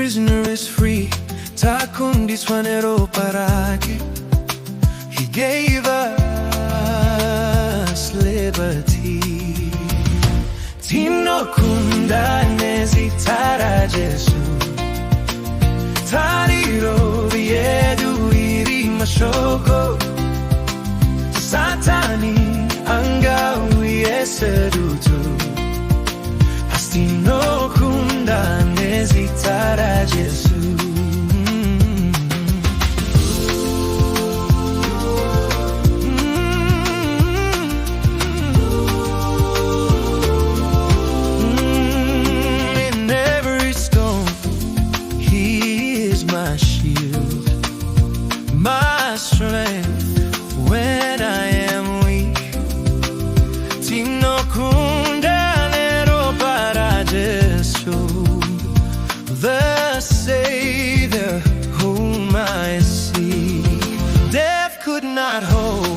prisoner is free. Takundiswanero parake. He gave us liberty. Tinokunda Nezita RaJesu. Tariro viedu iri mashoko. Satani angawi esedutu. Tinokunda Nezita RaJesu. In every storm, He is my shield, my strength when I am weak. Tinokunda the Savior whom I seek. Death could not hold